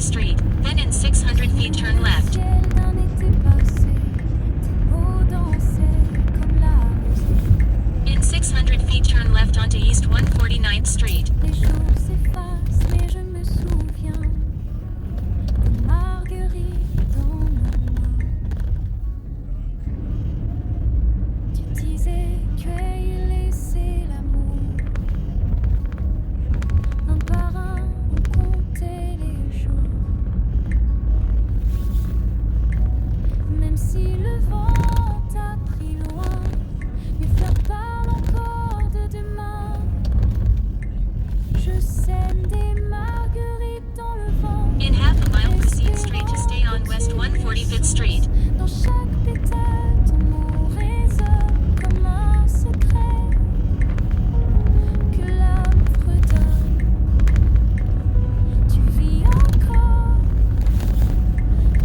149th Street, then in 600 feet turn left. In 600 feet turn left onto East 149th Street. Les jours s'effacent, mais je me souviens des marguerites dans nos mains. Tu disais tu aies laissé l'amour. Un par un, on comptait les jours. Même si le vent t'a pris loin, mes fleurs parlent encore de demain. Je sème des marguerites dans le vent. In half a mile proceed straight to stay on West 145th Street. Dans chaque pétale, ton mot résonne comme un secret que l'âme fredonne. Tu vis encore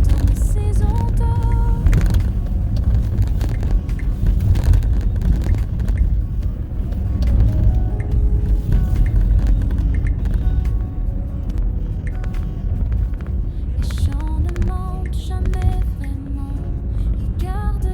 dans mes saisons d'or. Les chants ne mentent jamais vraiment. Regarde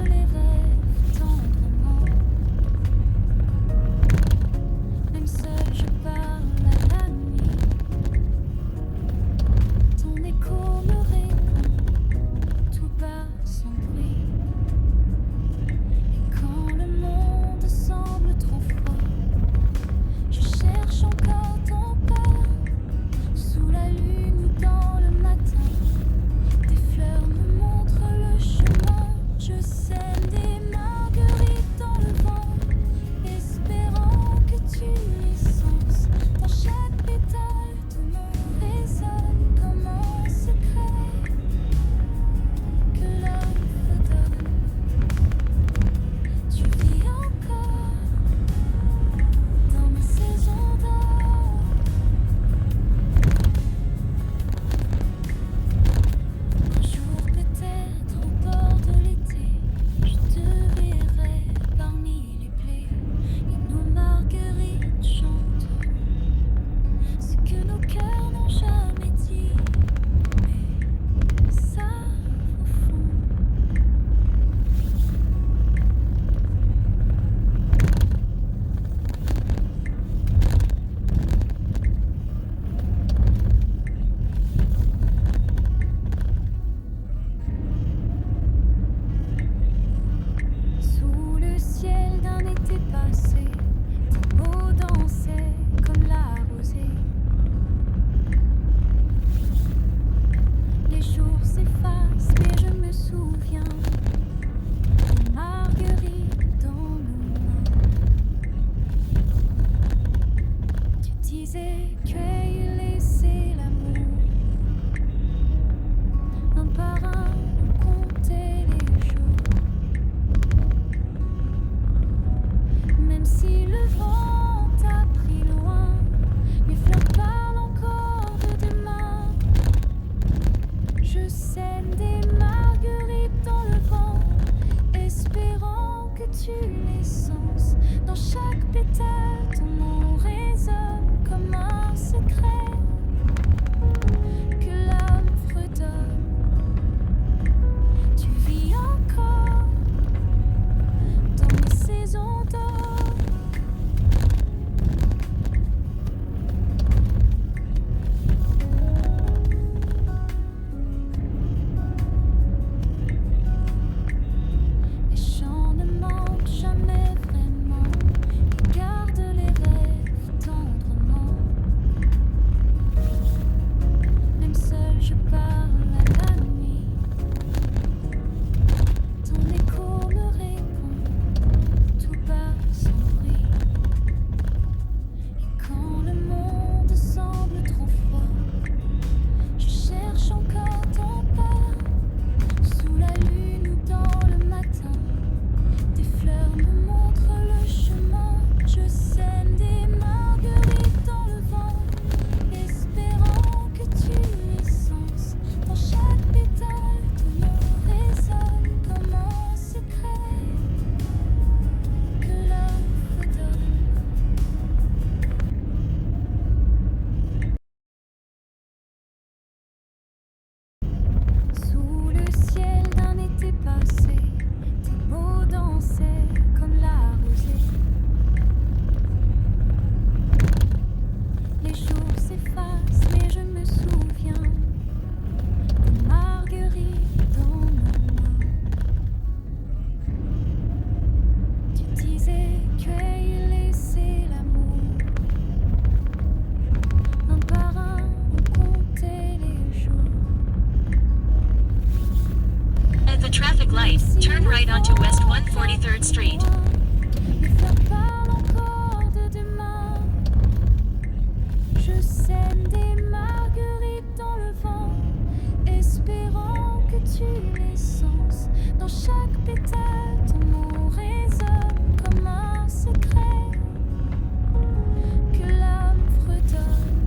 tue l'essence. Dans chaque pétale, ton nom résonne comme un secret que l'âme fredonne.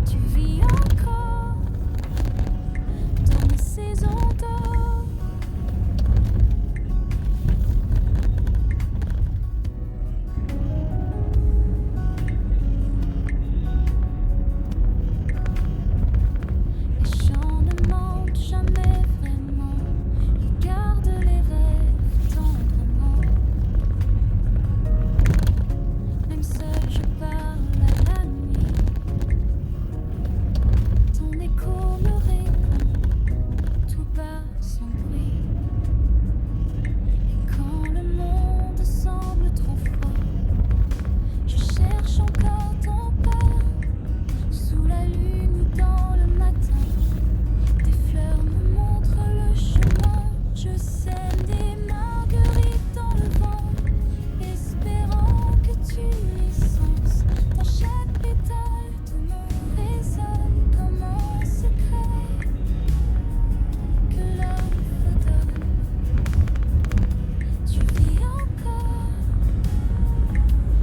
Tu vis encore dans mes saisons d'or. Les chants ne mentent jamais vraiment, ils gardent les rêves tendrement. Même seul je parle à la nuit, ton écho me répond tout bas sans bruit. Et quand le monde semble trop froid, je cherche encore ton pas. Sous la lune ou dans le matin, tes fleurs me montrent le chemin. Je sème des marguerites dans le vent, espérant que tu les sens. Dans chaque pétale, ton nom résonne comme un secret que l'homme redonne. Tu vis encore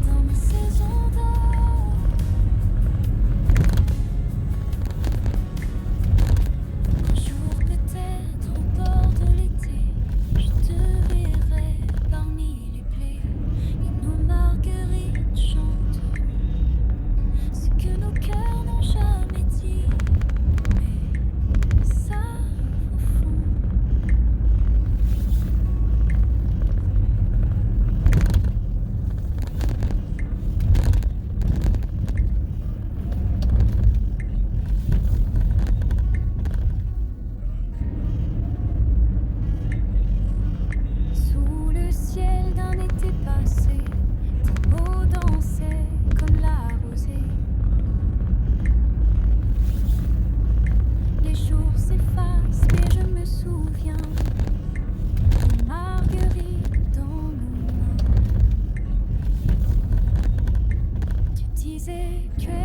dans ma saison d'or. Un jour peut-être au bord de l'été, je te verrai parmi les blés, et nos marguerites chanteront ce que nos cœurs n'ont jamais dit, mais ça au fond. Sous le ciel d'un été passé, tes mots dansaient comme la rosée. Les jours s'effacent, mais je me souviens des marguerites dans nos mains. Tu disais que